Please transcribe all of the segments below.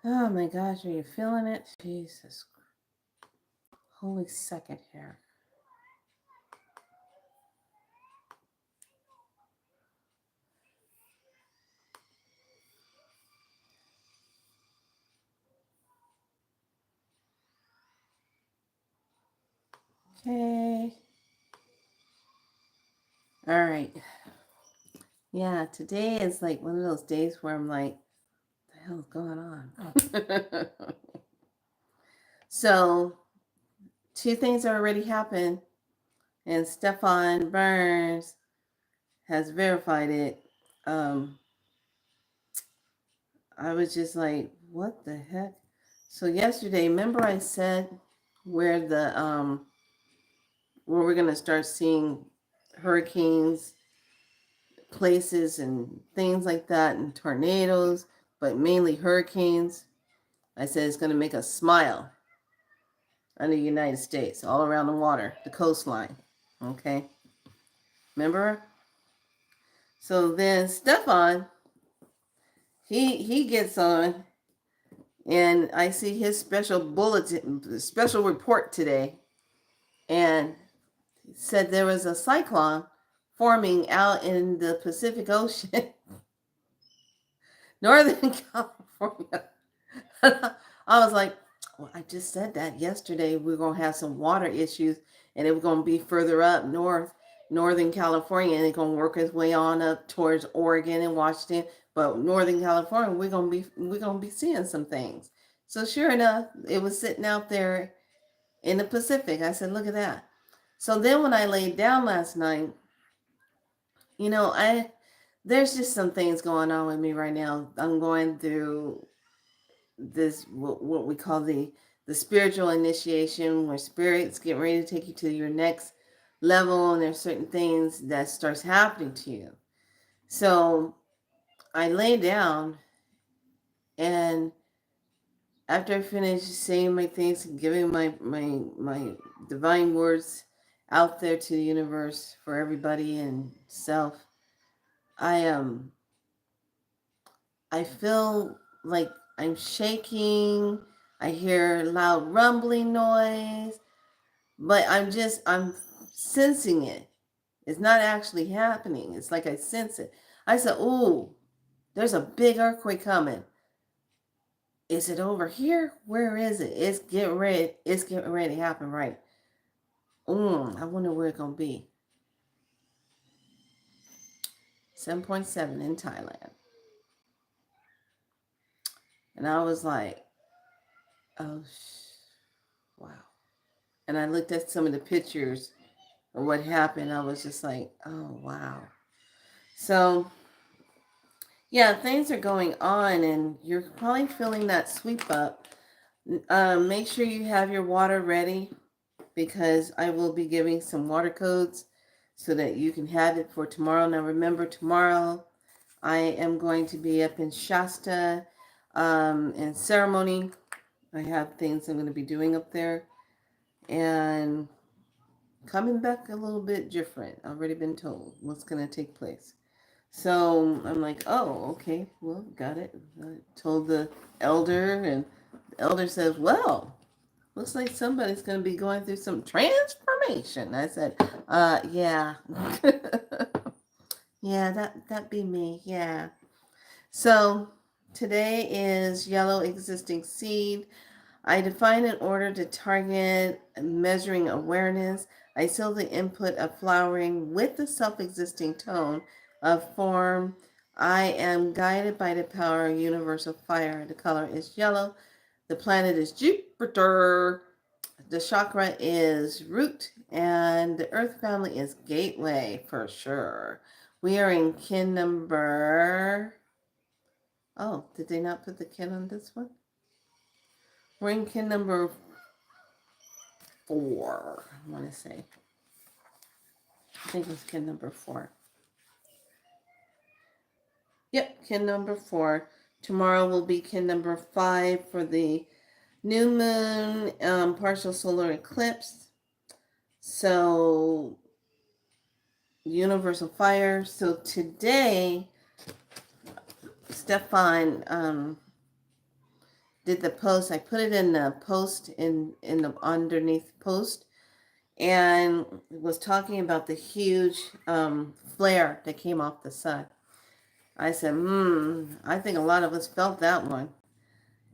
Oh my gosh, are you feeling it? Jesus. Holy second here. Okay. All right. Yeah, today is like one of those days where I'm like, what the hell is going on? So, two things already happened, and Stefan Burns has verified it. Um, I was just like, what the heck? So yesterday, remember I said where where we're gonna start seeing hurricanes, places and things like that, and tornadoes, but mainly hurricanes. I said it's gonna make us smile on the United States, all around the water, the coastline. Okay, remember? So then Stefan, he gets on, and I see his special bulletin, special report today, and said there was a cyclone forming out in the Pacific Ocean, Northern California. I was like, well, I just said that yesterday. We're going to have some water issues, and it was going to be further up north, Northern California, and it's going to work its way on up towards Oregon and Washington. But Northern California, we're going to be seeing some things. So sure enough, it was sitting out there in the Pacific. I said, look at that. So then when I laid down last night, I there's just some things going on with me right now. I'm going through this what we call the spiritual initiation, where spirit's getting ready to take you to your next level, and there's certain things that starts happening to you. So I lay down, and after I finish saying my things and giving my divine words out there to the universe for everybody and self, I I feel like I'm shaking. I hear loud rumbling noise, but I'm sensing it. It's not actually happening. It's like I sense it. I said, "Ooh, there's a big earthquake coming. Is it over here? Where is it? It's getting ready. It's getting ready to happen, right? I wonder where it's gonna be. 7.7 in Thailand." And I was like, "Oh, wow." And I looked at some of the pictures of what happened. I was just like, "Oh, wow." So yeah, things are going on, and you're probably feeling that sweep up. Make sure you have your water ready, because I will be giving some water codes so that you can have it for tomorrow. Now, remember, tomorrow I am going to be up in Shasta in ceremony. I have things I'm going to be doing up there, and coming back a little bit different. I've already been told what's going to take place. So I'm like, oh, okay, well, got it. I told the elder, and the elder says, well, looks like somebody's going to be going through some transformation. I said, yeah. Yeah, that be me, yeah. So today is yellow existing seed. I define an order to target measuring awareness. I seal the input of flowering with the self-existing tone of form. I am guided by the power of universal fire. The color is yellow. The planet is Jupiter. The chakra is root. And the earth family is gateway for sure. We are in kin number... Oh, did they not put the kin on this one? We're in kin number 4, I want to say. I think it was kin number 4. Yep, kin number 4. Tomorrow will be kin number 5 for the new moon partial solar eclipse. So, universal fire. So today, Stefan did the post. I put it in the post in the underneath post, and was talking about the huge flare that came off the sun. I said, I think a lot of us felt that one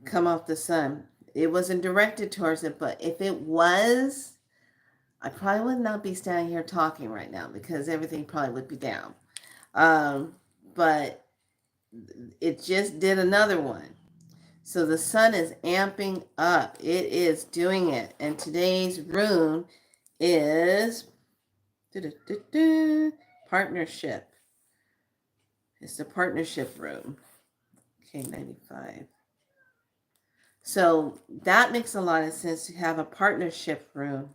come off the sun. It wasn't directed towards it, but if it was, I probably would not be standing here talking right now because everything probably would be down. But it just did another one. So the sun is amping up. It is doing it. And today's rune is partnership. It's the partnership rune. K95. So that makes a lot of sense to have a partnership rune.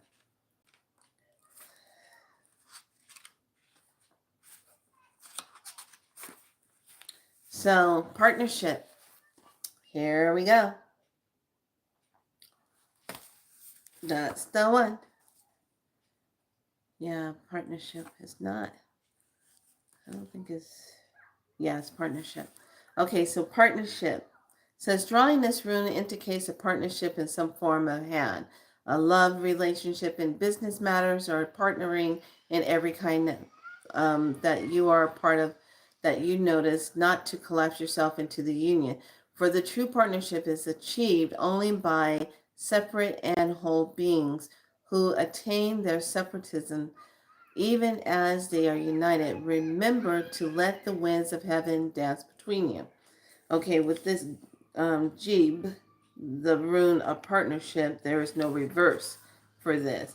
So partnership. Here we go. That's the one. Yeah, partnership is not. I don't think it's. Yeah, it's partnership. Okay, so partnership says drawing this rune indicates a partnership in some form of hand, a love relationship in business matters, or partnering in every kind that you are a part of, that you notice not to collapse yourself into the union. For the true partnership is achieved only by separate and whole beings who attain their separatism even as they are united. Remember to let the winds of heaven dance between you. Okay, with this Jeeb, the rune of partnership, there is no reverse for this.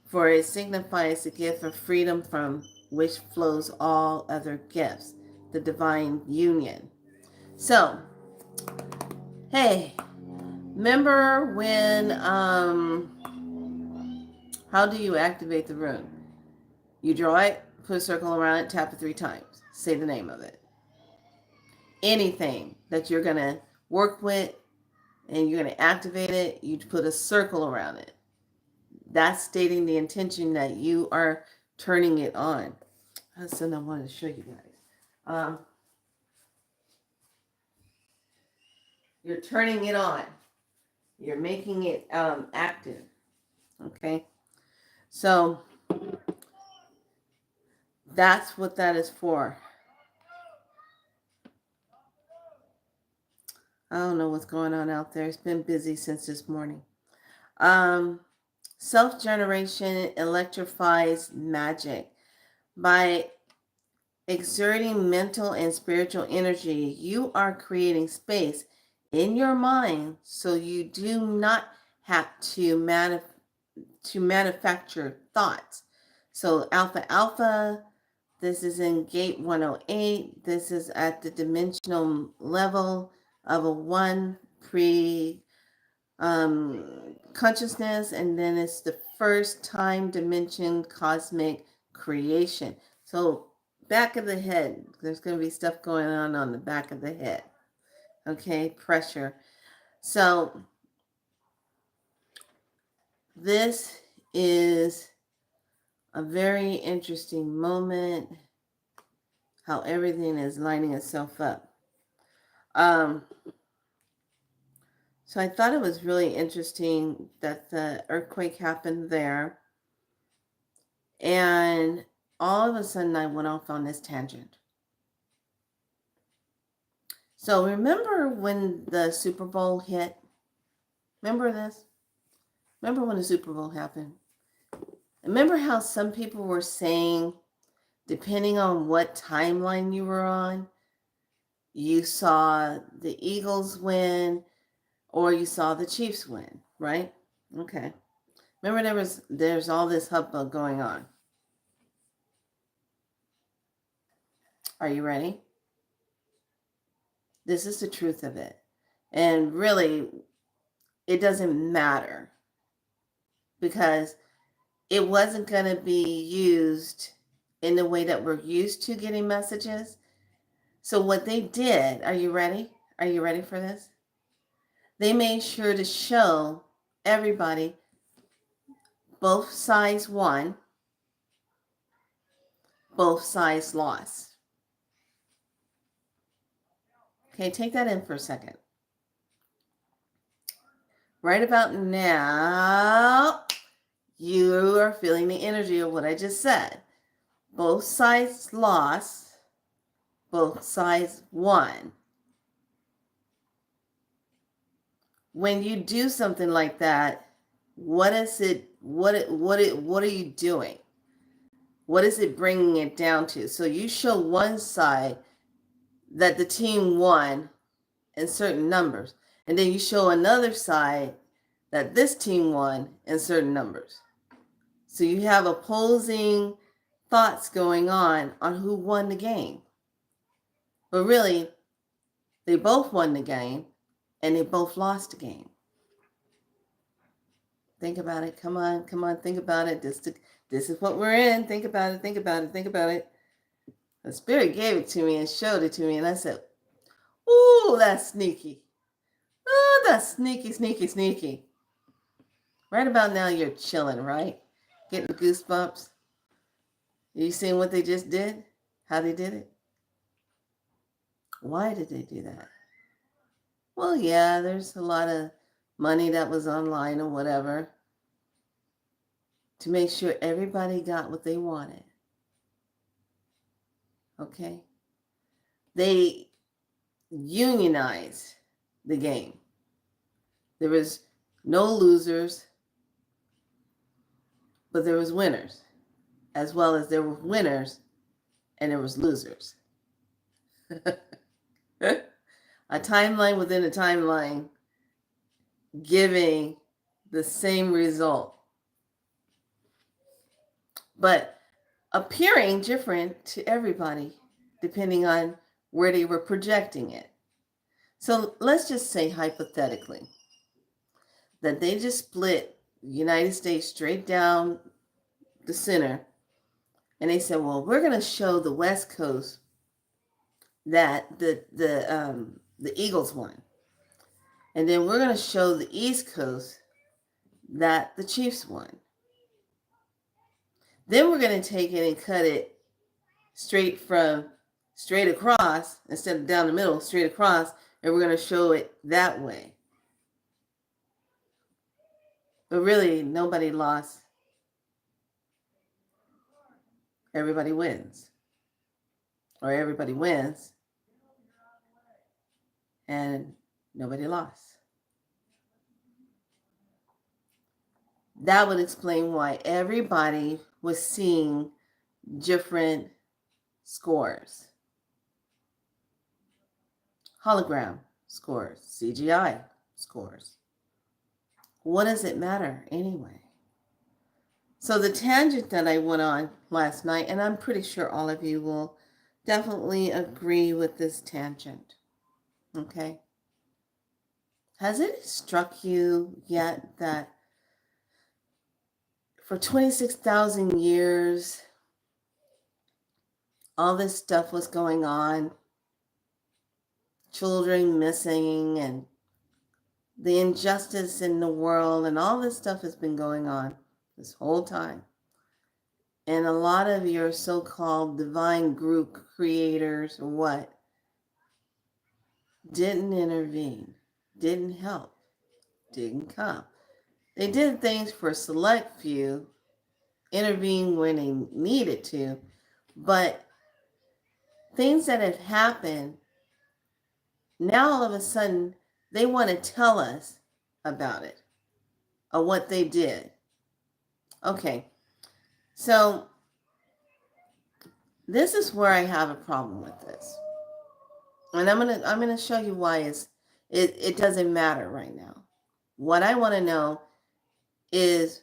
For it signifies the gift of freedom from which flows all other gifts, the divine union. So, hey, remember when, how do you activate the rune? You draw it, put a circle around it, tap it 3 times. Say the name of it. Anything that you're going to work with and you're going to activate it, you put a circle around it. That's stating the intention that you are turning it on. That's something I wanted to show you guys. You're turning it on. You're making it active. Okay? So that's what that is for. I don't know what's going on out there. It's been busy since this morning. Self-generation electrifies magic. By exerting mental and spiritual energy, you are creating space in your mind so you do not have to manufacture thoughts. So Alpha Alpha, this is in gate 108. This is at the dimensional level of a one pre consciousness, and then it's the first time dimension cosmic creation. So back of the head, there's going to be stuff going on the back of the head. Okay, pressure. So this is a very interesting moment, how everything is lining itself up. So I thought it was really interesting that the earthquake happened there. And all of a sudden I went off on this tangent. So remember when the Super Bowl hit? Remember this? Remember when the Super Bowl happened? Remember how some people were saying, depending on what timeline you were on, you saw the Eagles win or you saw the Chiefs win, right? Okay. Remember there's all this hubbub going on. Are you ready? This is the truth of it. And really, it doesn't matter because it wasn't going to be used in the way that we're used to getting messages. So what they did, are you ready? Are you ready for this? They made sure to show everybody both sides won, both sides lost. Okay, take that in for a second. Right about now, you are feeling the energy of what I just said. Both sides lost, both sides won. When you do something like that, what are you doing? What is it bringing it down to? So you show one side that the team won in certain numbers, and then you show another side that this team won in certain numbers. So you have opposing thoughts going on who won the game. But really, they both won the game and they both lost the game. Think about it. Come on, think about it. This is what we're in. Think about it, think about it, think about it. The Spirit gave it to me and showed it to me, and I said, ooh, that's sneaky. Oh, that's sneaky, sneaky, sneaky. Right about now, you're chilling, right? Getting goosebumps. You seen what they just did? How they did it? Why did they do that? Well, yeah, there's a lot of money that was online or whatever to make sure everybody got what they wanted. Okay? They unionized the game. There was no losers, but there was winners, as well as there were winners and there was losers. A timeline within a timeline giving the same result, but appearing different to everybody depending on where they were projecting it. So let's just say hypothetically that they just split the United States straight down the center, and they said, well, we're going to show the West Coast that the Eagles won. And then we're going to show the East Coast that the Chiefs won. Then we're going to take it and cut it straight across, instead of down the middle, straight across, and we're going to show it that way. But really, nobody lost. Everybody wins. Or everybody wins and nobody lost. That would explain why everybody was seeing different scores. Hologram scores, CGI scores. What does it matter anyway? So the tangent that I went on last night, and I'm pretty sure all of you will definitely agree with this tangent, okay? Has it struck you yet that for 26,000 years, all this stuff was going on, children missing and the injustice in the world and all this stuff has been going on this whole time. And a lot of your so-called divine group creators or what didn't intervene, didn't help, didn't come. They did things for a select few, intervened when they needed to, but things that have happened, now all of a sudden, they want to tell us about it, or what they did. Okay, so this is where I have a problem with this. And I'm gonna show you why it doesn't matter right now. What I want to know is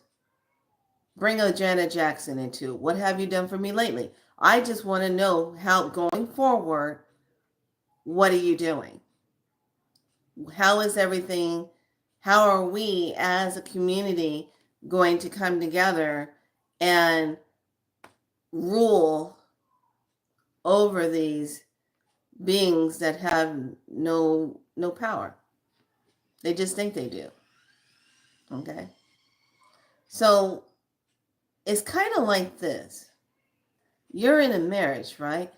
bring a Janet Jackson into it. What have you done for me lately? I just want to know how going forward, what are you doing? How is everything? How are we as a community going to come together and rule over these beings that have no power? They just think they do. Okay? So it's kind of like this. You're in a marriage, right?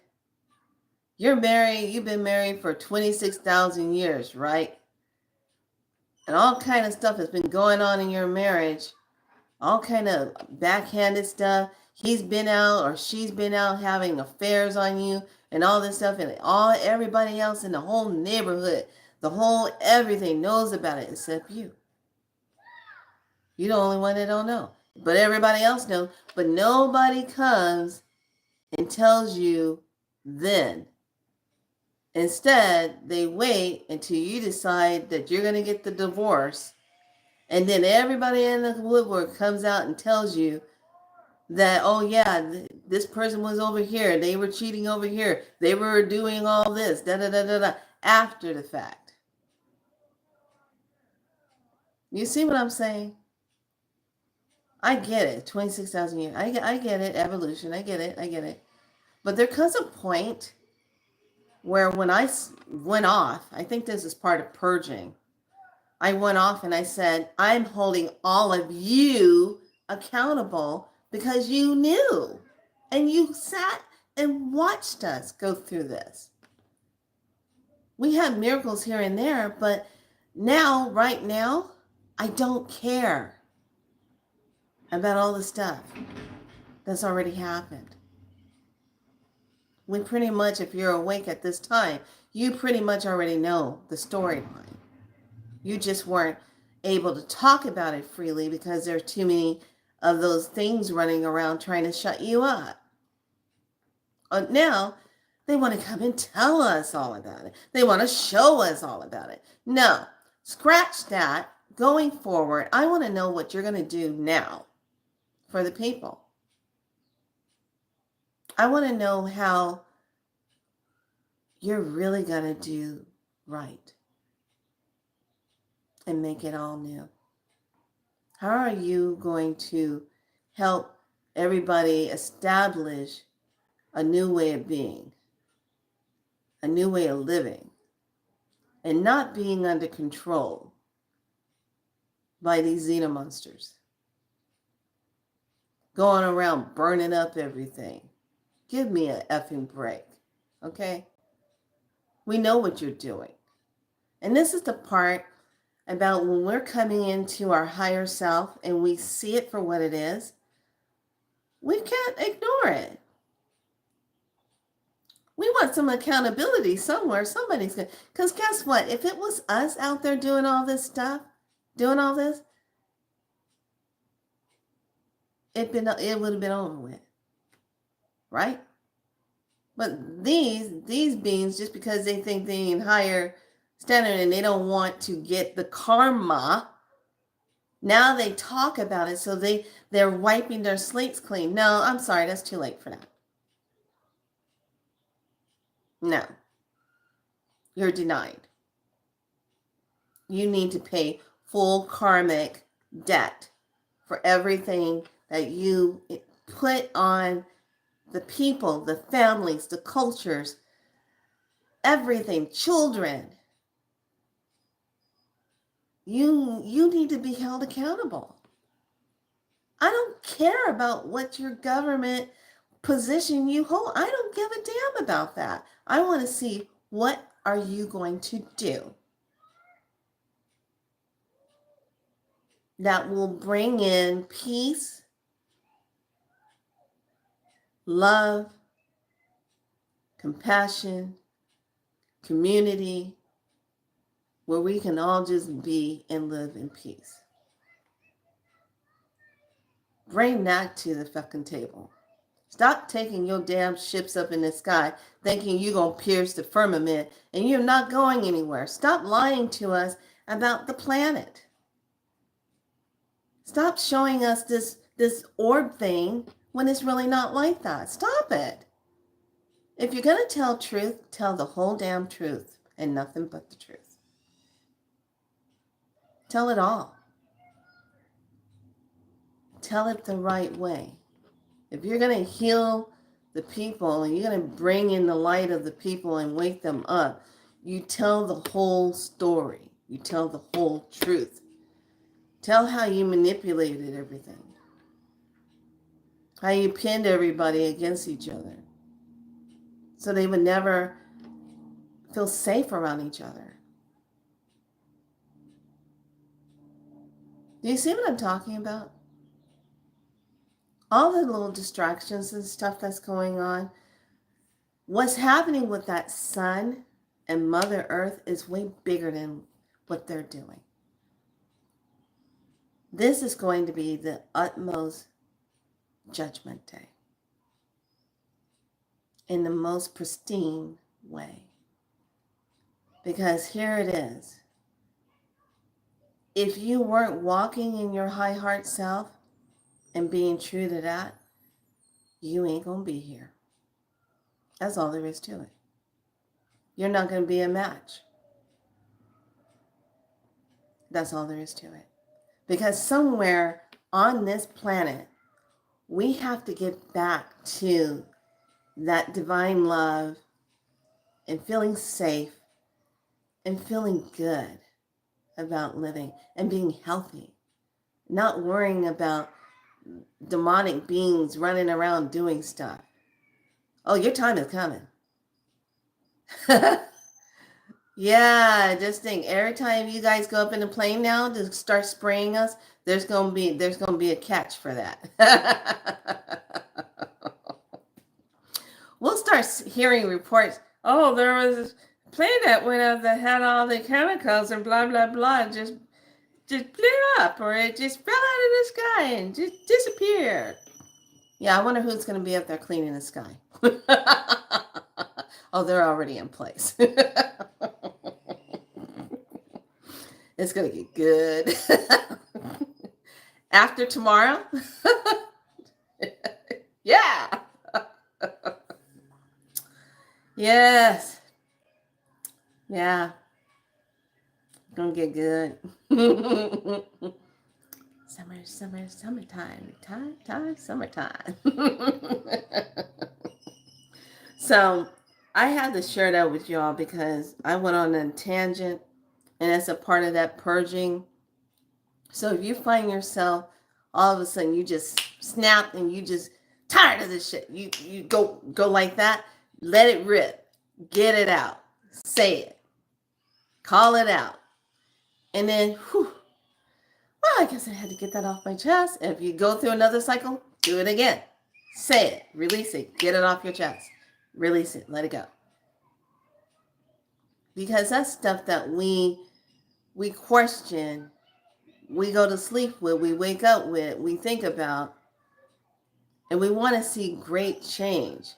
You're married, you've been married for 26,000 years, right? and all kind of stuff has been going on in your marriage, all kind of backhanded stuff. He's been out or she's been out having affairs on you and all this stuff, and everybody else in the whole neighborhood, the whole everything knows about it except you. You're the only one that don't know. But everybody else knows. But nobody comes and tells you then. Instead, they wait until you decide that you're going to get the divorce. And then everybody in the woodwork comes out and tells you that, oh yeah, this person was over here. They were cheating over here. They were doing all this, da da da da da, after the fact. You see what I'm saying? I get it. 26,000 years. I get it. Evolution. I get it. But there comes a point where when I went off, I think this is part of purging. I went off and I said, I'm holding all of you accountable because you knew and you sat and watched us go through this. We had miracles here and there, but now, right now, I don't care about all the stuff that's already happened. We pretty much, if you're awake at this time, you pretty much already know the storyline. You just weren't able to talk about it freely because there are too many of those things running around trying to shut you up. Now, they want to come and tell us all about it. They want to show us all about it. No, scratch that. Going forward, I want to know what you're going to do now for the people. I want to know how you're really going to do right and make it all new. How are you going to help everybody establish a new way of being, a new way of living, and not being under control by these xenomonsters? Going around burning up everything. Give me an effing break, okay? We know what you're doing. And this is the part about when we're coming into our higher self and we see it for what it is, we can't ignore it. We want some accountability somewhere. Somebody's going to, because guess what? If it was us out there doing all this stuff, doing all this, it would have been over with, right? But these beings, just because they think they're in higher standard and they don't want to get the karma, now they talk about it, so they're wiping their slates clean. No, I'm sorry, that's too late for that. No, you're denied. You need to pay full karmic debt for everything that you put on the people, the families, the cultures, everything, children. You need to be held accountable. I don't care about what your government position you hold. I don't give a damn about that. I want to see, what are you going to do that will bring in peace, love, compassion, community, where we can all just be and live in peace. Bring that to the fucking table. Stop taking your damn ships up in the sky thinking you're going to pierce the firmament and you're not going anywhere. Stop lying to us about the planet. Stop showing us this orb thing when it's really not like that. Stop it. If you're going to tell truth, tell the whole damn truth and nothing but the truth. Tell it all. Tell it the right way. If you're going to heal the people and you're going to bring in the light of the people and wake them up, you tell the whole story. You tell the whole truth. Tell how you manipulated everything. How you pinned everybody against each other. So they would never feel safe around each other. Do you see what I'm talking about? All the little distractions and stuff that's going on. What's happening with that sun and Mother Earth is way bigger than what they're doing. This is going to be the utmost judgment day in the most pristine way. Because here it is. If you weren't walking in your high heart self and being true to that, you ain't going to be here. That's all there is to it. You're not going to be a match. That's all there is to it. Because somewhere on this planet, we have to get back to that divine love and feeling safe and feeling good about living and being healthy. Not worrying about demonic beings running around doing stuff. Oh, your time is coming. Yeah, just think every time you guys go up in a plane now to start spraying us, there's gonna be a catch for that. We'll start hearing reports. Oh, there was a plane that went up that had all the chemicals and blah blah blah, just blew up, or it just fell out of the sky and just disappeared. Yeah, I wonder who's gonna be up there cleaning the sky. Oh, they're already in place. It's going to get good. After tomorrow? Yeah. Yes. Yeah. Gonna get good. Summertime. Summertime. So I had to share that with y'all because I went on a tangent, and it's a part of that purging. So if you find yourself all of a sudden you just snap and you just tired of this shit, you go like that, let it rip, get it out, say it, call it out, and then well, I guess I had to get that off my chest. And if you go through another cycle, do it again, say it, release it, get it off your chest, release it, let it go. Because that's stuff that we question, we go to sleep with, we wake up with, we think about, and we want to see great change,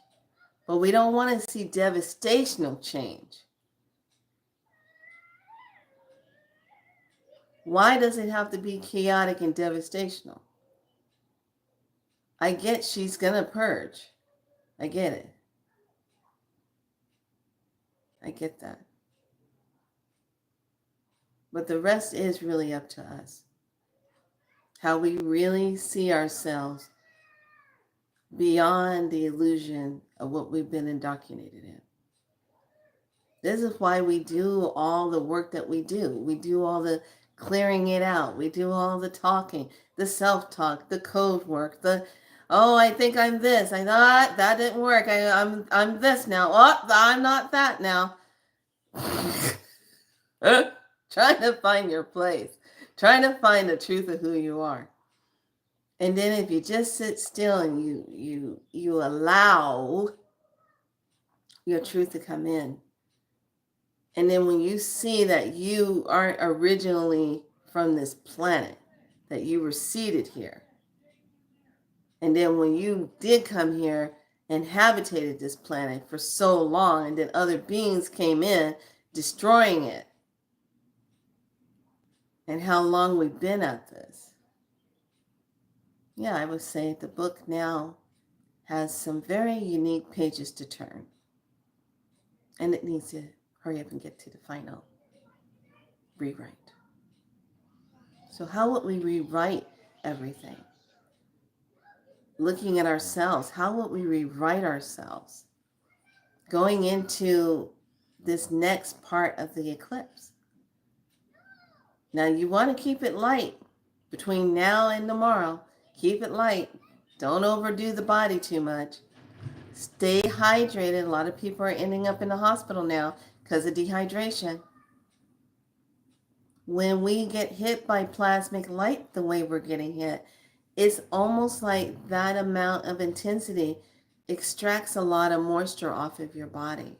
but we don't want to see devastational change. Why does it have to be chaotic and devastational? I get she's going to purge. I get it. I get that. But the rest is really up to us. How we really see ourselves beyond the illusion of what we've been indoctrinated in. This is why we do all the work that we do. We do all the clearing it out. We do all the talking, the self-talk, the code work, I think I'm this. I thought that didn't work. I'm this now. Oh, I'm not that now. Trying to find your place. Trying to find the truth of who you are. And then if you just sit still and you allow your truth to come in. And then when you see that you aren't originally from this planet, that you were seated here. And then when you did come here and habitated this planet for so long, and then other beings came in, destroying it. And how long we've been at this. Yeah, I would say the book now has some very unique pages to turn. And it needs to hurry up and get to the final rewrite. So how would we rewrite everything? Looking at ourselves, how would we rewrite ourselves? Going into this next part of the eclipse. Now you want to keep it light between now and tomorrow. Keep it light. Don't overdo the body too much. Stay hydrated. A lot of people are ending up in the hospital now because of dehydration. When we get hit by plasmic light the way we're getting hit, it's almost like that amount of intensity extracts a lot of moisture off of your body.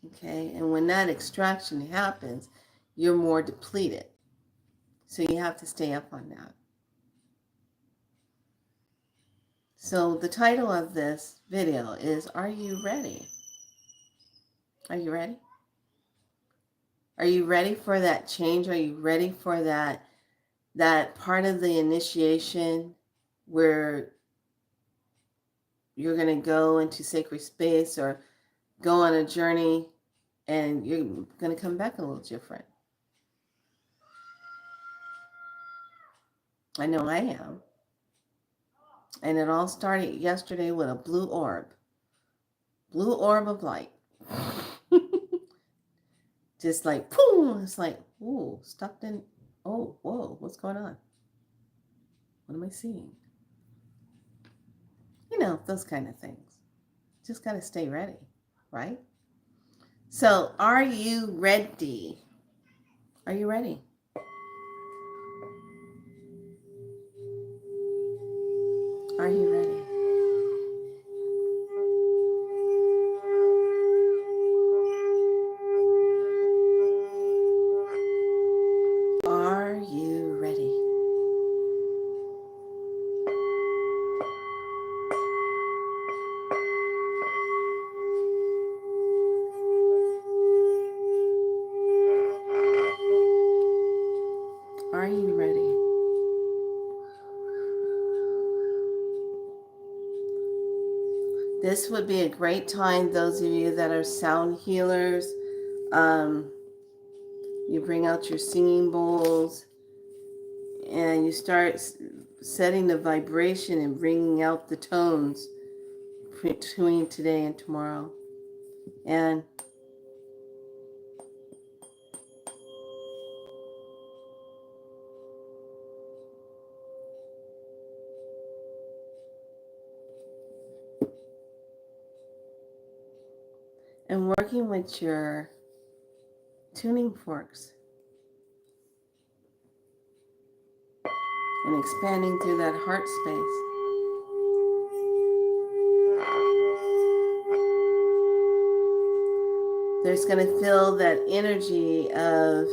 Okay, and when that extraction happens, you're more depleted. So you have to stay up on that. So the title of this video is, Are You Ready? Are you ready? Are you ready for that change? Are you ready for that part of the initiation where you're going to go into sacred space or go on a journey and you're going to come back a little different? I know I am. And it all started yesterday with a blue orb of light. Just like, boom, it's like, ooh, stuck in, oh, whoa, what's going on? What am I seeing? You know, those kind of things. Just got to stay ready, right? So, are you ready? Are you ready? Are you ready? Are you ready? Are you ready? This would be a great time, those of you that are sound healers. You bring out your singing bowls and you start setting the vibration and bringing out the tones between today and tomorrow. And working with your tuning forks and expanding through that heart space. There's going to feel that energy of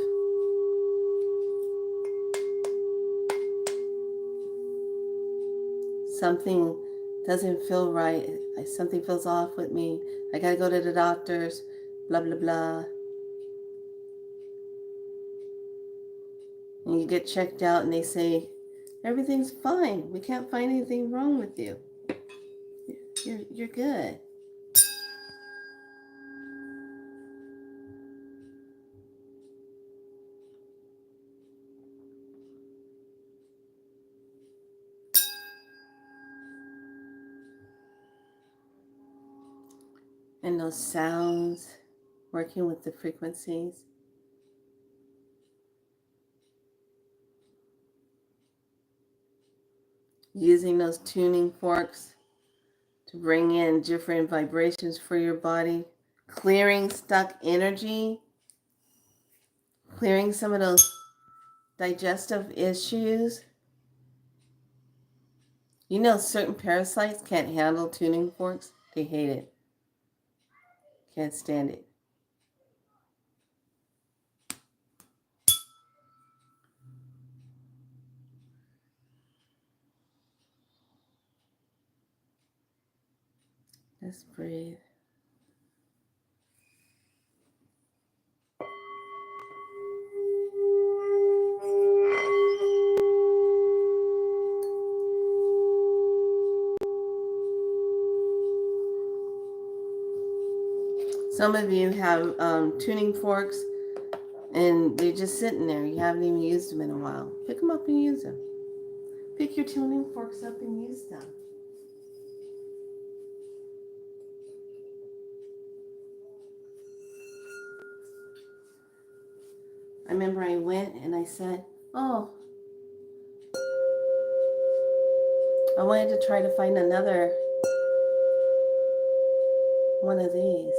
something doesn't feel right. Something feels off with me. I got to go to the doctors, blah, blah, blah. And you get checked out and they say, everything's fine. We can't find anything wrong with you. You're good. And those sounds, working with the frequencies. Using those tuning forks to bring in different vibrations for your body. Clearing stuck energy. Clearing some of those digestive issues. You know, certain parasites can't handle tuning forks. They hate it. Can't stand it. Just breathe. Some of you have tuning forks and they're just sitting there. You haven't even used them in a while. Pick them up and use them. Pick your tuning forks up and use them. I remember I went and I said, oh, I wanted to try to find another one of these.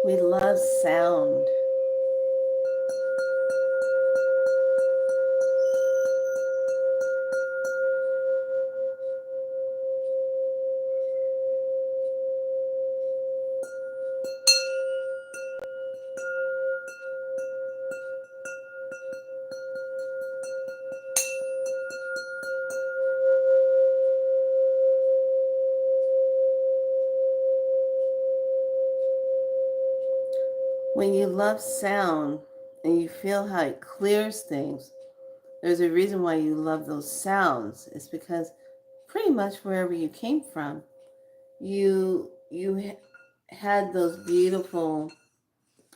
We love sound. When you love sound and you feel how it clears things, there's a reason why you love those sounds. It's because pretty much wherever you came from, you had those beautiful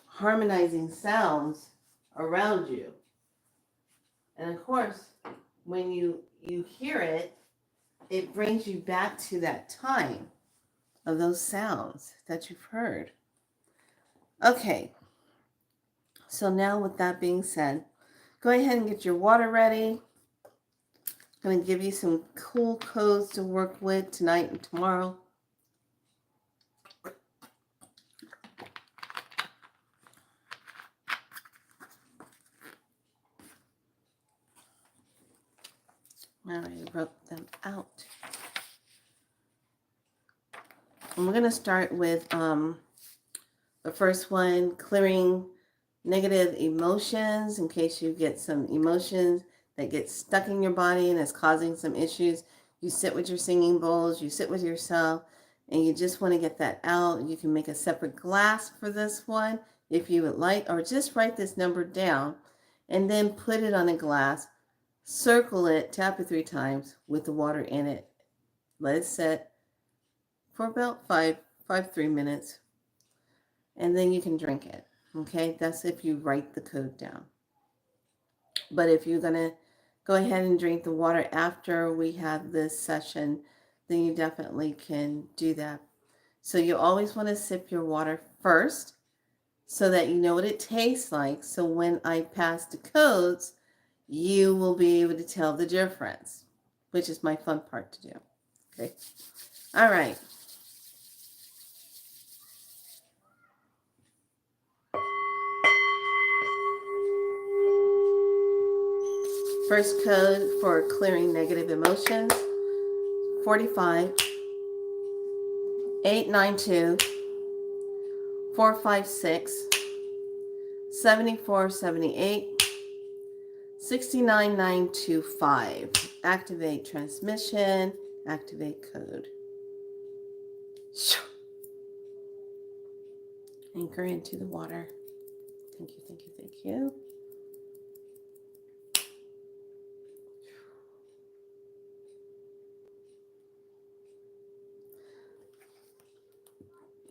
harmonizing sounds around you. And of course, when you hear it, it brings you back to that time of those sounds that you've heard. Okay, so now with that being said, go ahead and get your water ready. I'm going to give you some cool codes to work with tonight and tomorrow. I already wrote them out. And we're going to start with the first one, clearing negative emotions, in case you get some emotions that get stuck in your body and is causing some issues. You sit with your singing bowls, you sit with yourself, and you just want to get that out. You can make a separate glass for this one if you would like, or just write this number down and then put it on a glass, circle it, tap it 3 times with the water in it. Let it sit for about 3 minutes, and then you can drink it. Okay, that's if you write the code down. But if you're going to go ahead and drink the water after we have this session, then you definitely can do that. So you always want to sip your water first so that you know what it tastes like. So when I pass the codes, you will be able to tell the difference, which is my fun part to do. Okay. All right. First code for clearing negative emotions, 45 892 456 7478 69925. Activate transmission, activate code. Anchor into the water. Thank you, thank you, thank you.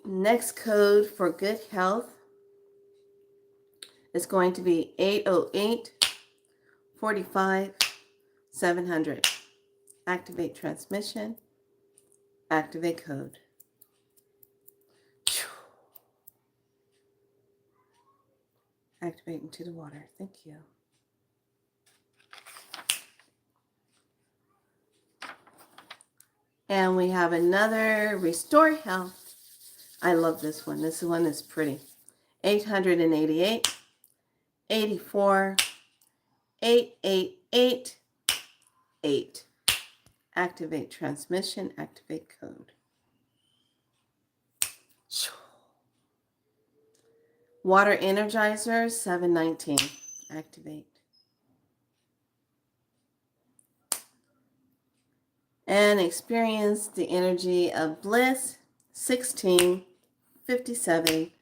Next code for good health is going to be 808 45 700. Activate transmission, activate code. Activate into the water. Thank you. And we have another Restore Health. I love this one. This one is pretty. 888 84 888 8. Activate transmission, activate code. Water Energizer 719. Activate. And experience the energy of bliss 1657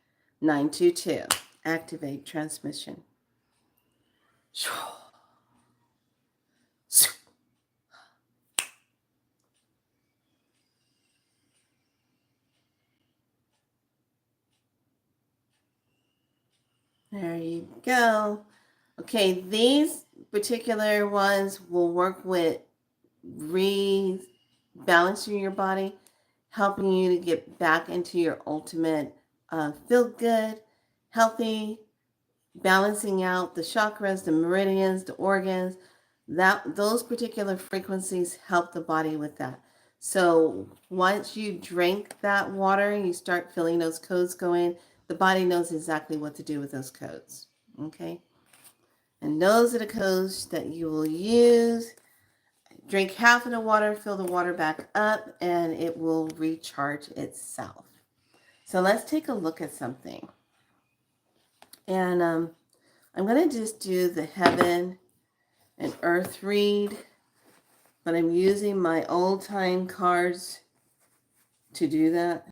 922. Activate transmission. There you go. Okay, these particular ones will work with rebalancing your body, helping you to get back into your ultimate feel good, healthy, balancing out the chakras, the meridians, the organs. Those particular frequencies help the body with that. So once you drink that water, you start feeling those codes go in, the body knows exactly what to do with those codes. Okay? And those are the codes that you will use. Drink half of the water, fill the water back up, and it will recharge itself. So let's take a look at something. And I'm going to just do the heaven and earth read, but I'm using my old time cards to do that.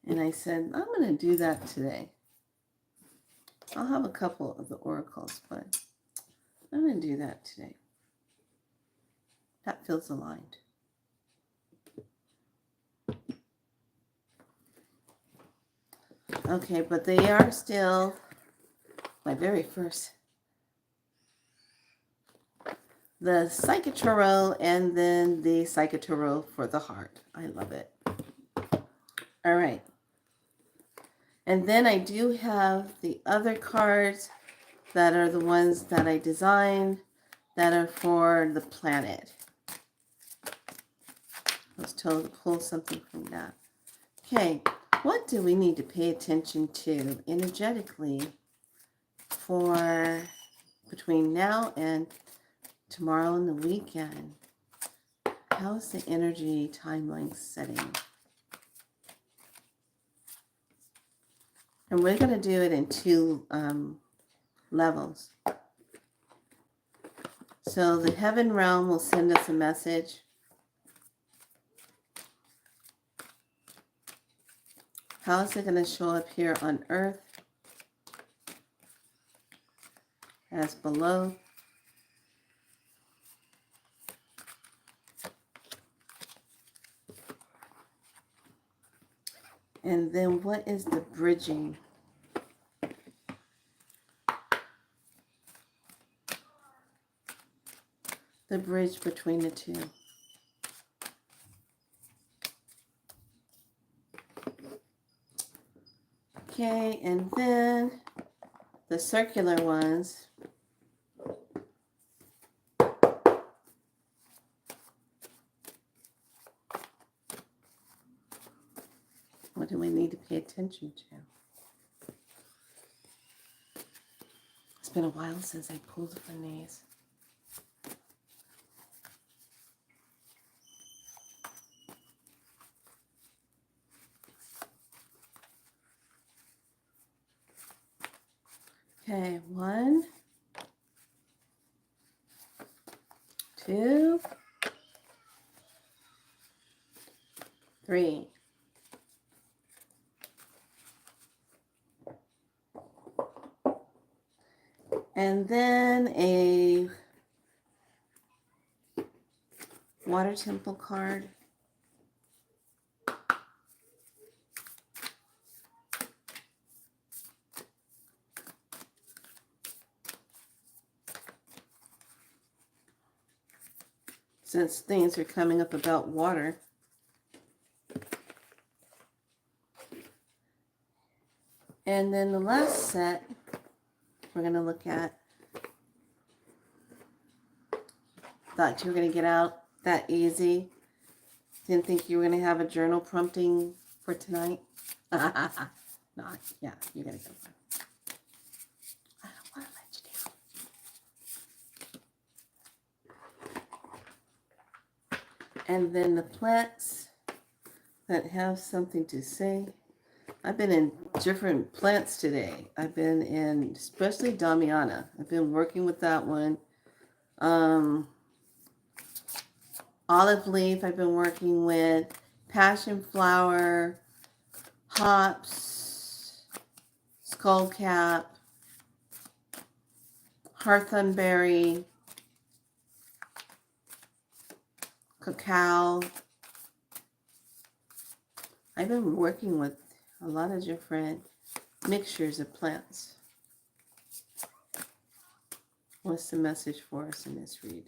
And I said, I'm going to do that today. I'll have a couple of the oracles, but I'm going to do that today. That feels aligned. Okay, but they are still my very first. The Psychic Tarot and then the Psychic Tarot for the heart. I love it. All right. And then I do have the other cards that are the ones that I designed that are for the planet. I was told to pull something from that. Okay, what do we need to pay attention to energetically for between now and tomorrow and the weekend? How's the energy timeline setting? And we're going to do it in two levels. So the heaven realm will send us a message. How is it going to show up here on earth? As below. And then what is the bridging? The bridge between the two. Okay, and then the circular ones. What do we need to pay attention to? It's been a while since I pulled from these. Okay, 1, 2, 3. And then a water temple card. Since things are coming up about water. And then the last set we're going to look at. Thought you were going to get out that easy. Didn't think you were going to have a journal prompting for tonight. Not, yeah, you're going to go. I don't want to let you down. And then the plants that have something to say. I've been in different plants today. I've been in, especially Damiana. I've been working with that one. Olive leaf I've been working with. Passion flower. Hops. Skullcap. Hearthunberry. Cacao. I've been working with a lot of different mixtures of plants. What's the message for us in this read?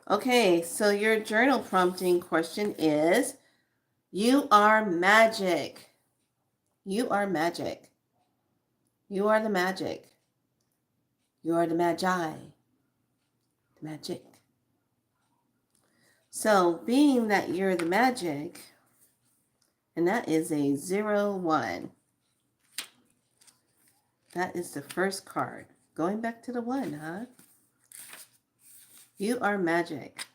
Okay, so your journal prompting question is, you are magic. You are magic. You are the magic. You are the magi. The magic. So being that you're the magic, and that is a 0-1. That is the first card. Going back to the 1, huh? You are magic.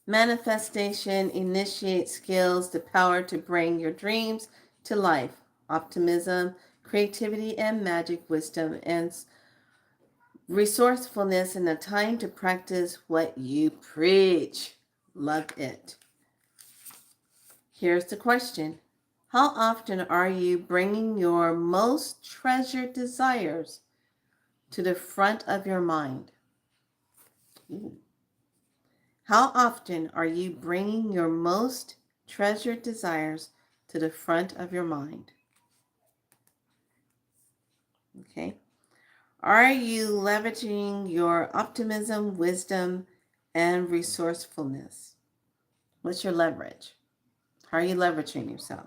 Manifestation initiates skills, the power to bring your dreams to life. Optimism, creativity, and magic, wisdom, and resourcefulness, and the time to practice what you preach. Love it. Here's the question. How often are you bringing your most treasured desires to the front of your mind? Ooh. How often are you bringing your most treasured desires to the front of your mind? Okay. Are you leveraging your optimism, wisdom, and resourcefulness? What's your leverage? How are you leveraging yourself?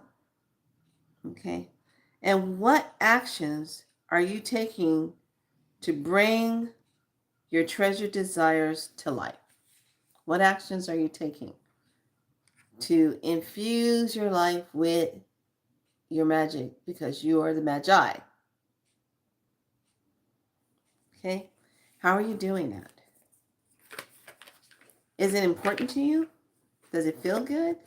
Okay. And what actions are you taking to bring your treasured desires to life? What actions are you taking to infuse your life with your magic, because you are the magi? Okay? How are you doing that? Is it important to you? Does it feel good?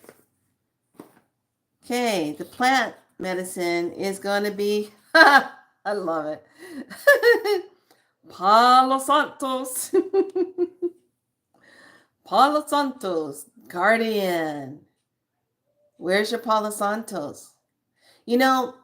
Okay, the plant medicine is going to be, I love it, Palo Santos. Palo Santos, guardian. Where's your Palo Santos? You know,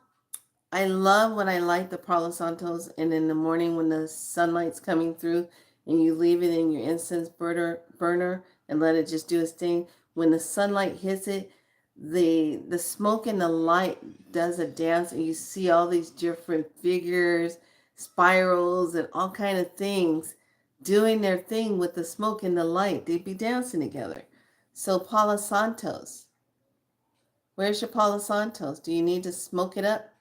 I love when I light the Palo Santos, and in the morning when the sunlight's coming through and you leave it in your incense burner and let it just do its thing. When the sunlight hits it, the smoke and the light does a dance, and you see all these different figures, spirals, and all kind of things doing their thing with the smoke and the light. They'd be dancing together. So Palo Santos, where's your Palo Santos? Do you need to smoke it up?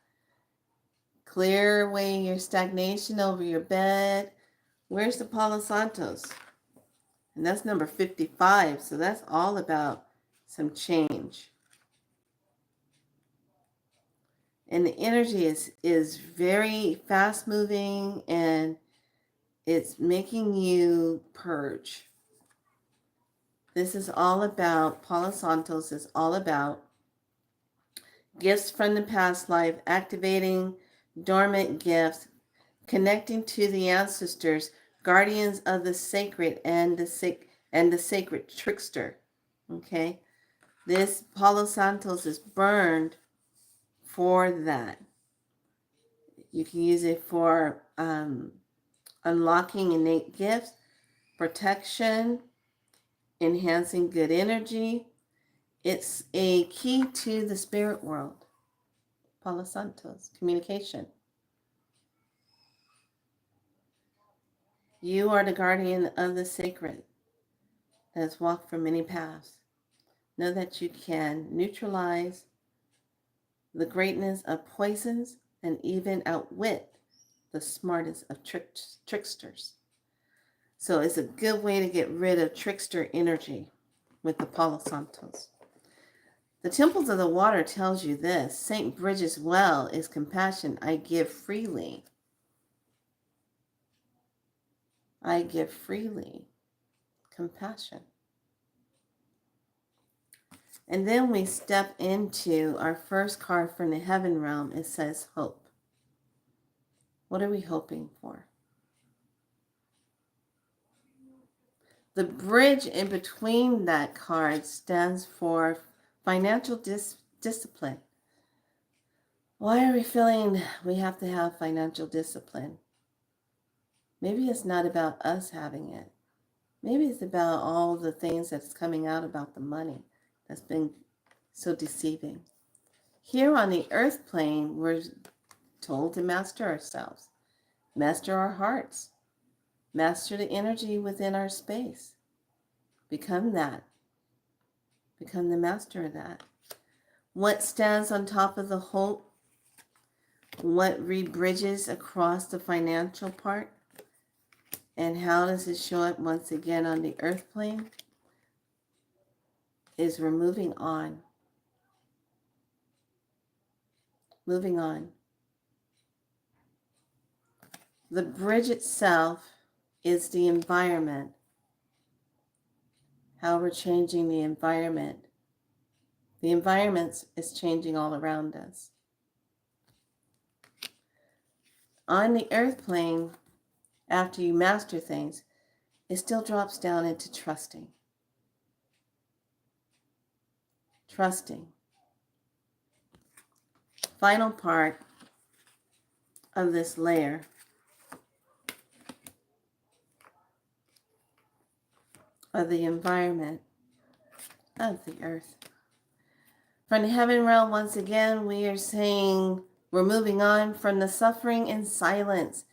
Clear away your stagnation over your bed. Where's the Palo Santos? And that's number 55. So that's all about some change. And the energy is very fast moving, and it's making you purge. This is all about, Palo Santos is all about gifts from the past life, activating dormant gifts, connecting to the ancestors, guardians of the sacred, and the sacred trickster. Okay, this Palo Santos is burned for that. You can use it for unlocking innate gifts, protection, enhancing good energy. It's a key to the spirit world. Palo Santos, communication. You are the guardian of the sacred that has walked from many paths. Know that you can neutralize the greatness of poisons and even outwit the smartest of tricksters. So it's a good way to get rid of trickster energy with the Palo Santos. The temples of the water tells you this. St. Bridget's well is compassion. I give freely. I give freely. Compassion. And then we step into our first card from the heaven realm. It says hope. What are we hoping for? The bridge in between that card stands for financial discipline. Why are we feeling we have to have financial discipline? Maybe it's not about us having it. Maybe it's about all the things that's coming out about the money that's been so deceiving. Here on the earth plane, we're told to master ourselves, master our hearts, master the energy within our space. Become that. Become the master of that. What stands on top of the hope? What rebridges across the financial part? And how does it show up once again on the earth plane? Is we're moving on. Moving on. The bridge itself is the environment. How we're changing the environment. The environment is changing all around us. On the earth plane, after you master things, it still drops down into trusting. Trusting. Final part of this layer of the environment of the earth. From the heaven realm, once again, we are saying we're moving on from the suffering in silence.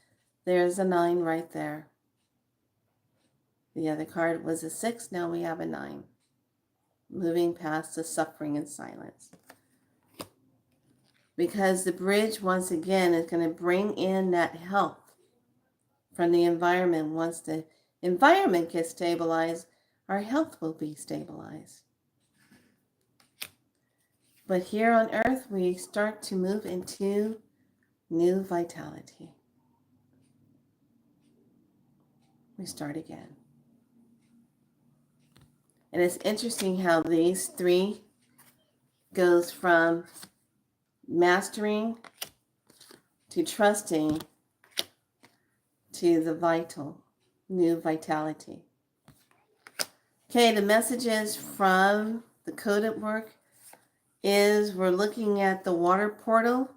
There's a 9 right there. The other card was a 6. Now we have a 9. Moving past the suffering in silence. Because the bridge, once again, is going to bring in that health from the environment. Once the environment gets stabilized, our health will be stabilized. But here on earth, we start to move into new vitality. We start again. And it's interesting how these 3 goes from mastering to trusting to the vital, new vitality. Okay, the messages from the coded work is we're looking at the water portal.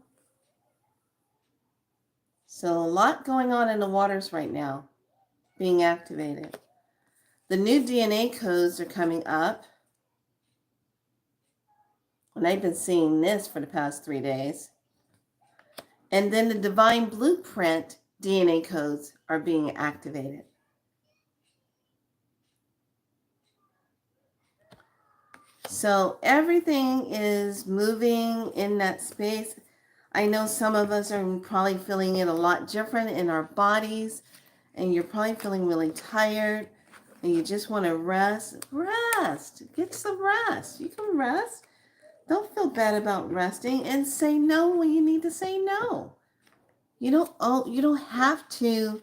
So a lot going on in the waters right now, being activated. The new DNA codes are coming up. And I've been seeing this for the past 3 days. And then the divine blueprint DNA codes are being activated. So everything is moving in that space. I know some of us are probably feeling it a lot different in our bodies, and you're probably feeling really tired, and you just want to rest. Rest. Get some rest. You can rest. Don't feel bad about resting, and say no when you need to say no. You don't have to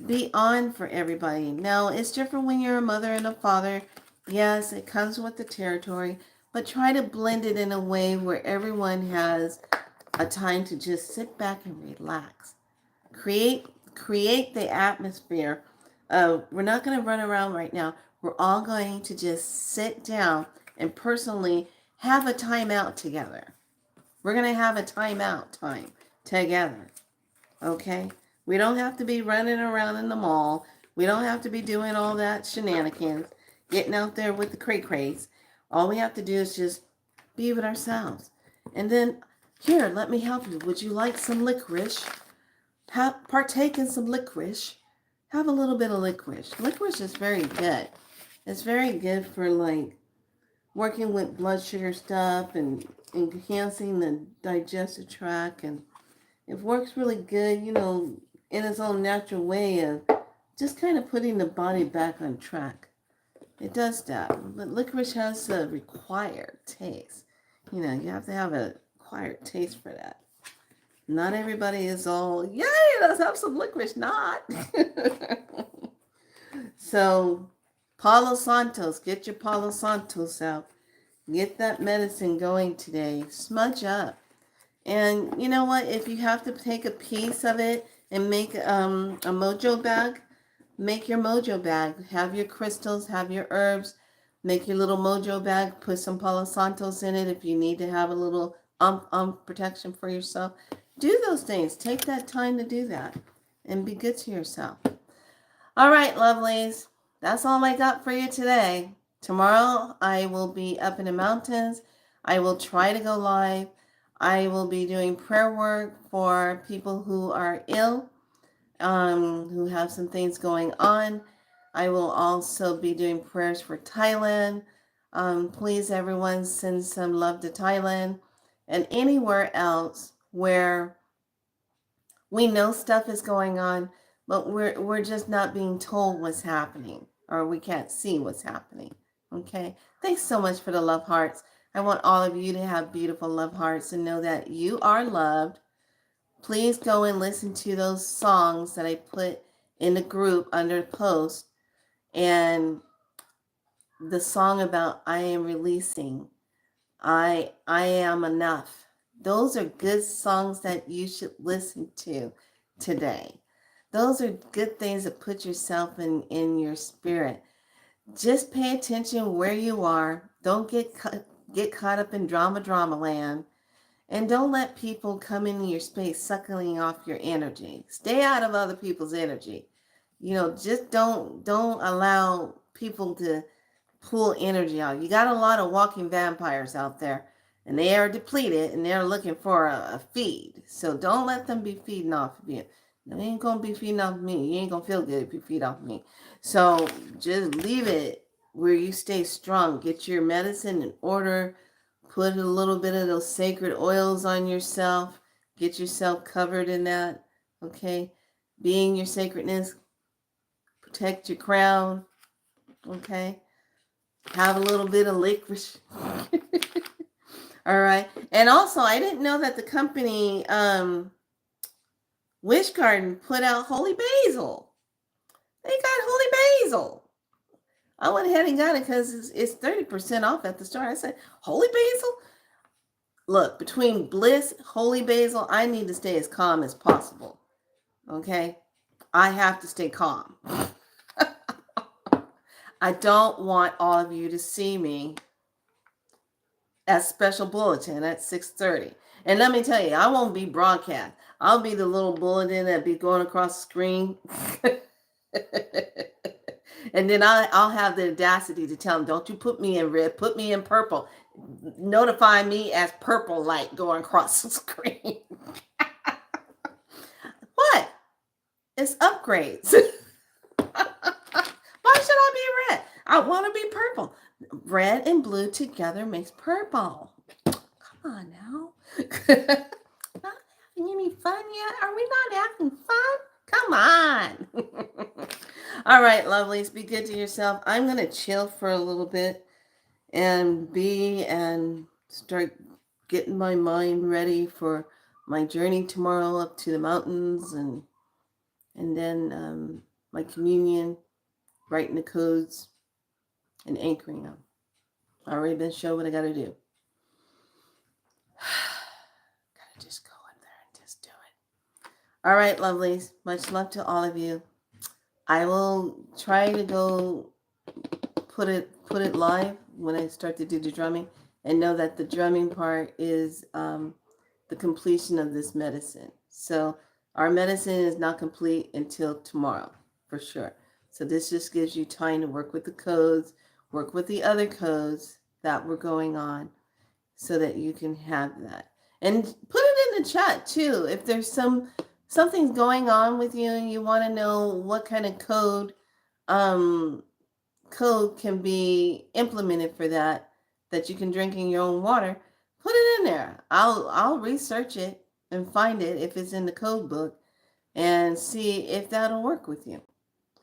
be on for everybody. Now, it's different when you're a mother and a father. Yes, it comes with the territory, but try to blend it in a way where everyone has a time to just sit back and relax. Create the atmosphere. We're not going to run around right now. We're all going to just sit down and personally have a timeout together. We're going to have a timeout time together. Okay? We don't have to be running around in the mall. We don't have to be doing all that shenanigans, getting out there with the cray-crays. All we have to do is just be with ourselves. And then, here, let me help you. Would you like some licorice? Partake in some licorice. Have a little bit of licorice. Licorice is very good. It's very good for like working with blood sugar stuff and enhancing the digestive tract, and it works really good, in its own natural way of just kind of putting the body back on track. It does that. But licorice has a required taste. You have to have a acquired taste for that. Not everybody is all, yay, let's have some licorice. Not. So, Palo Santos, get your Palo Santos out. Get that medicine going today. Smudge up. And you know what? If you have to take a piece of it and make a mojo bag, make your mojo bag. Have your crystals, have your herbs. Make your little mojo bag. Put some Palo Santos in it if you need to have a little protection for yourself. Do those things. Take that time to do that. And be good to yourself. All right, lovelies. That's all I got for you today. Tomorrow, I will be up in the mountains. I will try to go live. I will be doing prayer work for people who are ill, who have some things going on. I will also be doing prayers for Thailand. Please, everyone, send some love to Thailand and anywhere else where we know stuff is going on, but we're just not being told what's happening, or we can't see what's happening. Okay? Thanks so much for the love hearts. I want all of you to have beautiful love hearts and know that you are loved. Please go and listen to those songs that I put in the group under the post, and the song about I am releasing, I am enough. Those are good songs that you should listen to today. Those are good things to put yourself in your spirit. Just pay attention where you are. Don't get caught up in drama land. And don't let people come into your space suckling off your energy. Stay out of other people's energy. Just don't allow people to pull energy out. You got a lot of walking vampires out there, and they are depleted, and they're looking for a feed. So don't let them be feeding off of you. They ain't gonna be feeding off me. You ain't gonna feel good if you feed off me. So just leave it where you stay strong. Get your medicine in order. Put a little bit of those sacred oils on yourself. Get yourself covered in that. Okay? Being your sacredness. Protect your crown. Okay? Have a little bit of licorice. All right. And also, I didn't know that the company Wish Garden put out holy basil. They got holy basil. I went ahead and got it because it's 30% off at the store. I said, holy basil? Look, between bliss, holy basil, I need to stay as calm as possible. Okay? I have to stay calm. I don't want all of you to see me at special bulletin at 6:30. And let me tell you, I won't be broadcast. I'll be the little bulletin that be going across the screen. And then I'll have the audacity to tell them, don't you put me in red, put me in purple. Notify me as purple light going across the screen. What? It's upgrades. Why should I be red? I want to be purple. Red and blue together makes purple. Come on now. Not having any fun yet? Are we not having fun? Come on. All right, lovelies, be good to yourself. I'm going to chill for a little bit and start getting my mind ready for my journey tomorrow up to the mountains, and then my communion, writing the codes and anchoring them. I already been shown what I got to do. Gotta just go in there and just do it. All right, lovelies. Much love to all of you. I will try to go put it live when I start to do the drumming, and know that the drumming part is the completion of this medicine. So our medicine is not complete until tomorrow, for sure. So this just gives you time to work with the codes, work with the other codes that were going on, so that you can have that. And put it in the chat too. If there's something's going on with you and you want to know what kind of code can be implemented for that you can drink in your own water, put it in there. I'll research it and find it if it's in the code book, and see if that'll work with you.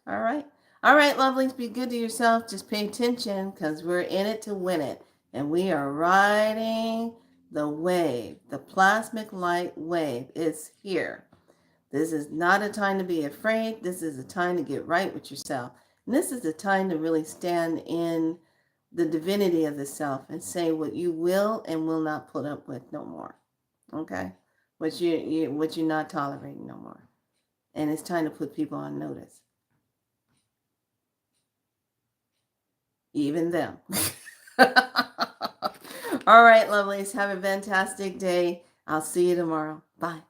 All right. All right, lovelies, be good to yourself. Just pay attention, because we're in it to win it. And we are riding the wave. The plasmic light wave is here. This is not a time to be afraid. This is a time to get right with yourself. And this is the time to really stand in the divinity of the self and say what you will and will not put up with no more. Okay? What you're not tolerating no more. And it's time to put people on notice. Even them. All right, lovelies. Have a fantastic day. I'll see you tomorrow. Bye.